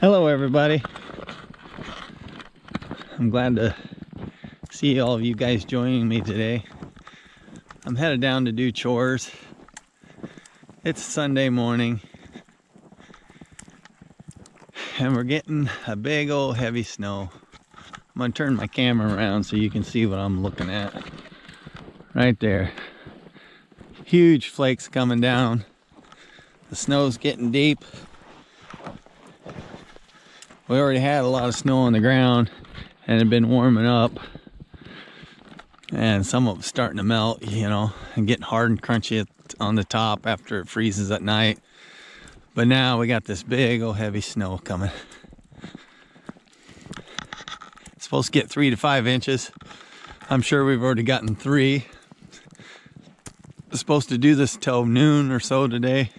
Hello everybody. I'm glad to see all of you guys joining me today. I'm headed down to do chores. It's Sunday morning and we're getting a big old heavy snow. I'm gonna turn my camera around so you can see what I'm looking at. Right there. Huge flakes coming down. The snow's getting deep. We already had a lot of snow on the ground and it had been warming up. And some of it's starting to melt, you know, and getting hard and crunchy on the top after it freezes at night. But now we got this big old heavy snow coming. It's supposed to get 3 to 5 inches. I'm sure we've already gotten 3. It's supposed to do this till noon or so today.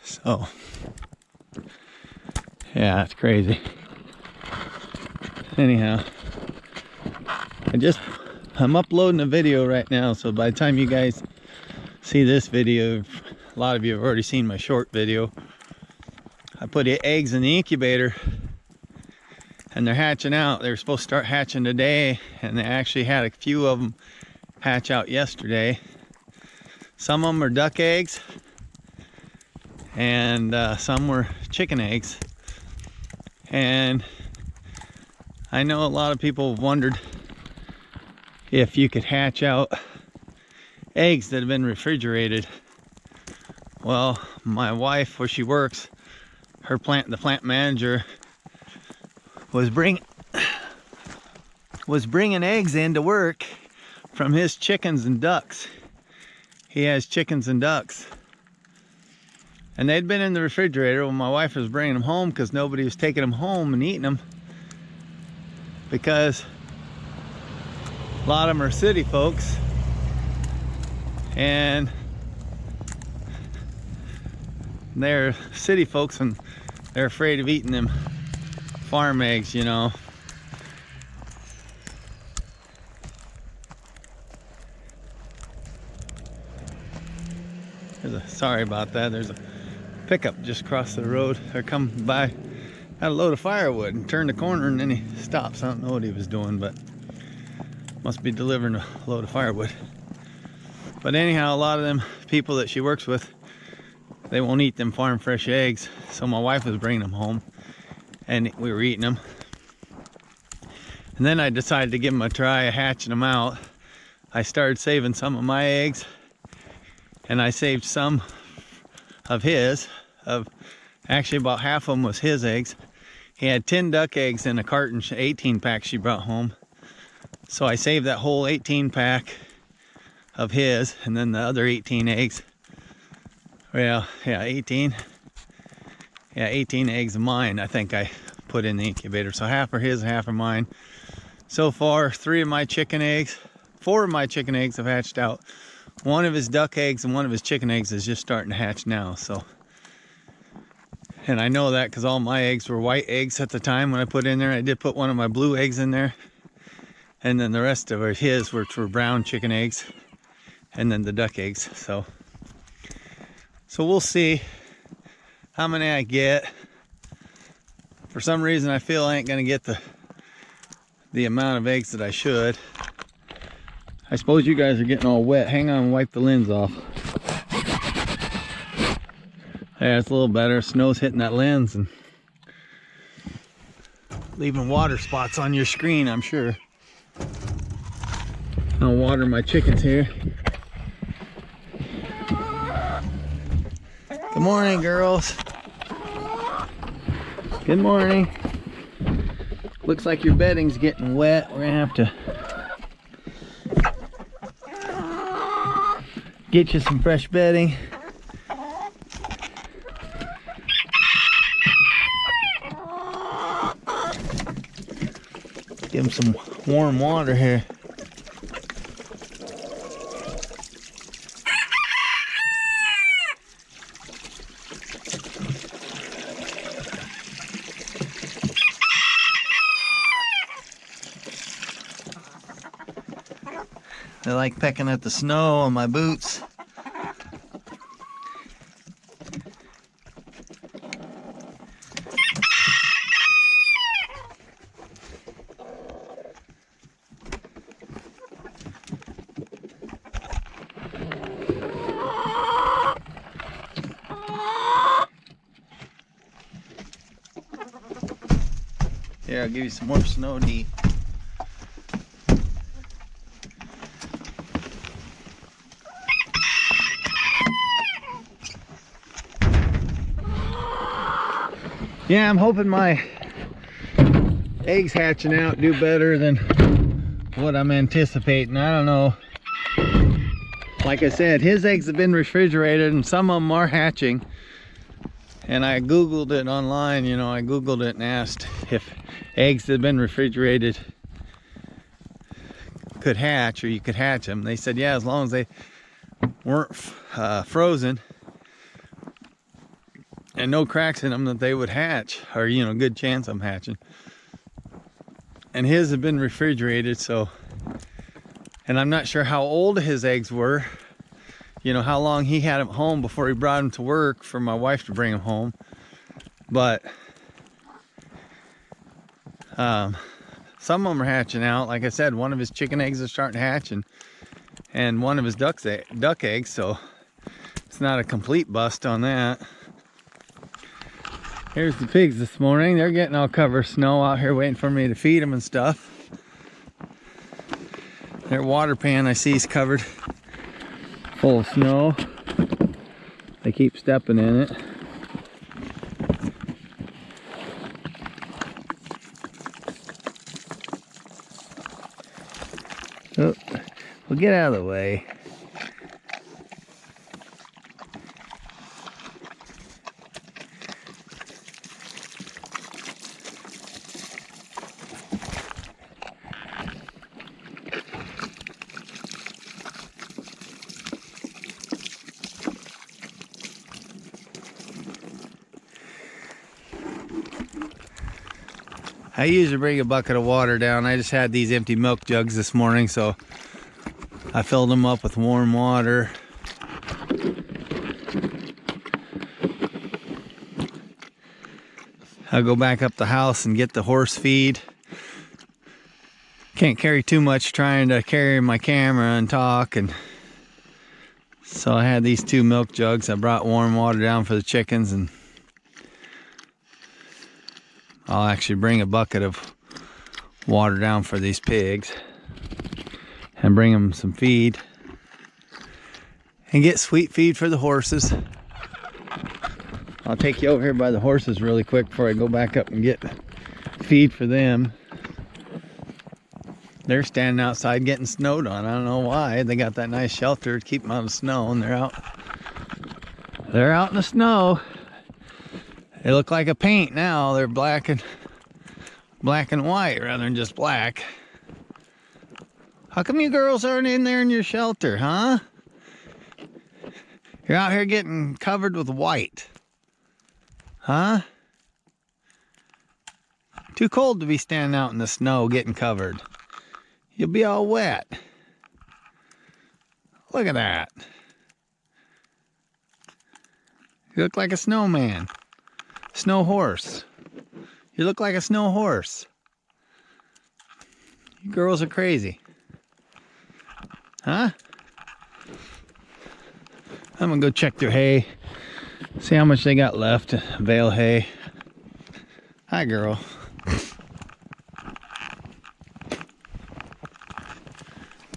So yeah, it's crazy. Anyhow, I'm uploading a video right now, so by the time you guys see this video, a lot of you have already seen my short video. I put eggs in the incubator and they're hatching out. They were supposed to start hatching today, and they actually had a few of them hatch out yesterday. Some of them are duck eggs and some were chicken eggs. And I know a lot of people have wondered if you could hatch out eggs that have been refrigerated. Well, my wife, where she works, the plant manager, was bringing eggs into work from his chickens and ducks. He has chickens and ducks. And they'd been in the refrigerator when my wife was bringing them home, because nobody was taking them home and eating them, because a lot of them are city folks and they're city folks and they're afraid of eating them farm eggs, you know. Sorry about that. There's a pickup just across the road. They're coming by. Had a load of firewood and turned the corner and then he stops. I don't know what he was doing, but must be delivering a load of firewood. But anyhow, a lot of them people that she works with, they won't eat them farm fresh eggs. So my wife was bringing them home and we were eating them. And then I decided to give them a try of hatching them out. I started saving some of my eggs, and I saved some of his. Actually, about half of them was his eggs. He had 10 duck eggs in a carton, 18 pack she brought home. So I saved that whole 18 pack of his, and then the other 18 eggs. Well, yeah, 18 eggs of mine I think I put in the incubator. So half are his, half are mine. So far, 4 of my chicken eggs have hatched out. 1 of his duck eggs and 1 of his chicken eggs is just starting to hatch now. So, and I know that because all my eggs were white eggs at the time when I put in there. I did put 1 of my blue eggs in there, and then the rest of his were brown chicken eggs, and then the duck eggs. So we'll see how many I get. For some reason I feel I ain't gonna get the amount of eggs that I should. I suppose you guys are getting all wet. Hang on and wipe the lens off. Yeah, it's a little better. Snow's hitting that lens and leaving water spots on your screen, I'm sure. I'll water my chickens here. Good morning, girls. Good morning. Looks like your bedding's getting wet. We're gonna have to get you some fresh bedding. Give them some warm water here. They like pecking at the snow on my boots. Here, I'll give you some more snow to eat. Yeah, I'm hoping my eggs hatching out do better than what I'm anticipating. I don't know. Like I said, his eggs have been refrigerated and some of them are hatching. And I Googled it online, you know, I Googled it and asked if eggs that had been refrigerated could hatch, or you could hatch them. They said, yeah, as long as they weren't frozen and no cracks in them, that they would hatch, or, you know, good chance of them hatching. And his have been refrigerated, so, and I'm not sure how old his eggs were, you know, how long he had them home before he brought them to work for my wife to bring them home. But some of them are hatching out. Like I said, one of his chicken eggs is starting to hatch, and one of his duck eggs, so it's not a complete bust on that. Here's the pigs this morning. They're getting all covered of snow out here waiting for me to feed them and stuff. Their water pan I see is covered full of snow. They keep stepping in it. Oh, well, get out of the way. I usually bring a bucket of water down. I just had these empty milk jugs this morning, so I filled them up with warm water. I'll go back up the house and get the horse feed. Can't carry too much trying to carry my camera and talk, and so I had these 2 milk jugs. I brought warm water down for the chickens, and I'll actually bring a bucket of water down for these pigs and bring them some feed and get sweet feed for the horses. I'll take you over here by the horses really quick before I go back up and get feed for them. They're standing outside getting snowed on. I don't know why. They got that nice shelter to keep them out of snow, and they're out in the snow. They look like a paint now. They're black and white rather than just black. How come you girls aren't in there in your shelter, huh? You're out here getting covered with white. Huh? Too cold to be standing out in the snow getting covered. You'll be all wet. Look at that. You look like a snowman. Snow horse. You look like a snow horse. You girls are crazy. Huh? I'm gonna go check their hay. See how much they got left. Bale hay. Hi, girl.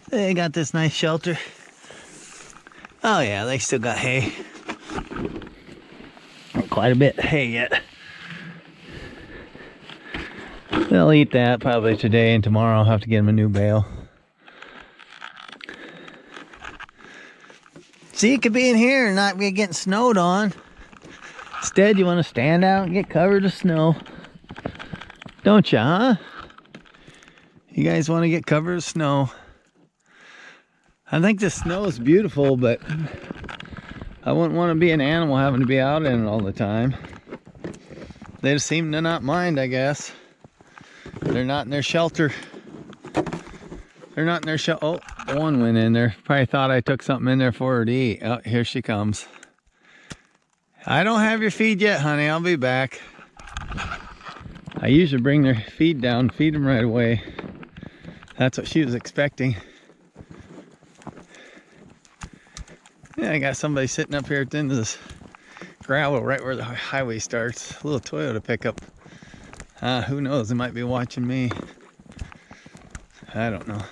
They got this nice shelter. Oh yeah, they still got hay. Quite a bit of hay yet. They'll eat that probably today, and tomorrow I'll have to get them a new bale. See, you could be in here and not be getting snowed on. Instead, you want to stand out and get covered with snow. Don't you, huh? You guys want to get covered with snow. I think the snow is beautiful, but I wouldn't want to be an animal having to be out in it all the time. They just seem to not mind, I guess. They're not in their shelter. They're not in their shelter. Oh, one went in there. Probably thought I took something in there for her to eat. Oh, here she comes. I don't have your feed yet, honey. I'll be back. I usually bring their feed down, feed them right away. That's what she was expecting. Yeah, I got somebody sitting up here at the end of this gravel right where the highway starts. A little Toyota pickup. Who knows? They might be watching me. I don't know.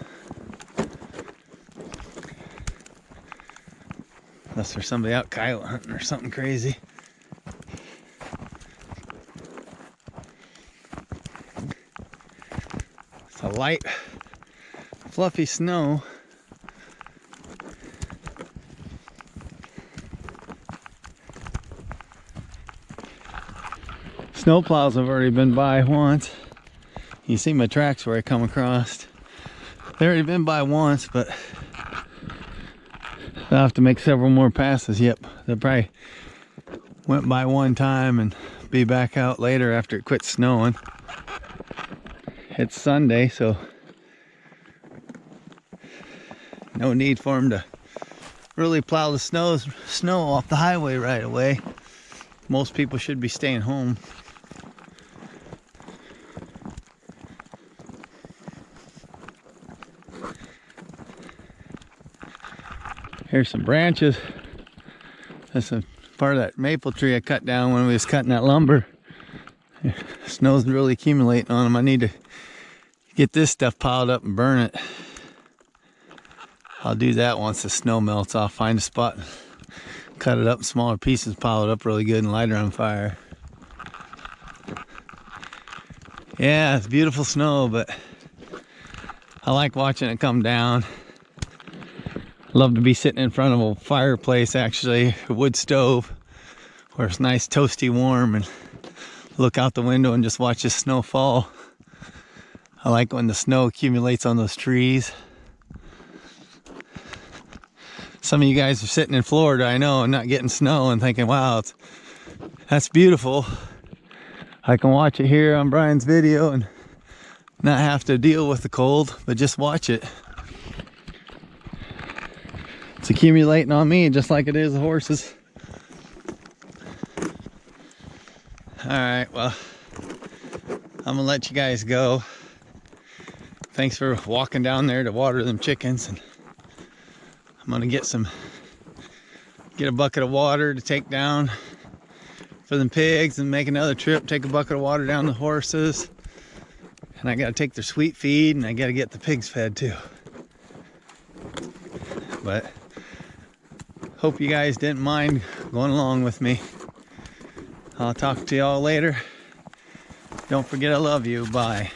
Unless there's somebody out coyote hunting or something crazy. It's a light, fluffy snow. Snow plows have already been by once. You see my tracks where I come across. They've already been by once, but I'll have to make several more passes. Yep, they probably went by one time and be back out later after it quits snowing. It's Sunday, so no need for them to really plow the snow off the highway right away. Most people should be staying home. Here's some branches. That's a part of that maple tree I cut down when we was cutting that lumber. Snow's really accumulating on them. I need to get this stuff piled up and burn it. I'll do that once the snow melts. I'll find a spot, cut it up in smaller pieces, pile it up really good, and light it on fire. Yeah, it's beautiful snow, but I like watching it come down. Love to be sitting in front of a fireplace, actually, a wood stove, where it's nice, toasty, warm, and look out the window and just watch the snow fall. I like when the snow accumulates on those trees. Some of you guys are sitting in Florida, I know, and not getting snow and thinking, wow, that's beautiful. I can watch it here on Brian's video and not have to deal with the cold, but just watch it. It's accumulating on me just like it is the horses. All right, well, I'm gonna let you guys go. Thanks for walking down there to water them chickens. And I'm gonna get a bucket of water to take down for them pigs and make another trip, take a bucket of water down the horses. And I gotta take their sweet feed and I gotta get the pigs fed too. But hope you guys didn't mind going along with me. I'll talk to y'all later. Don't forget I love you. Bye.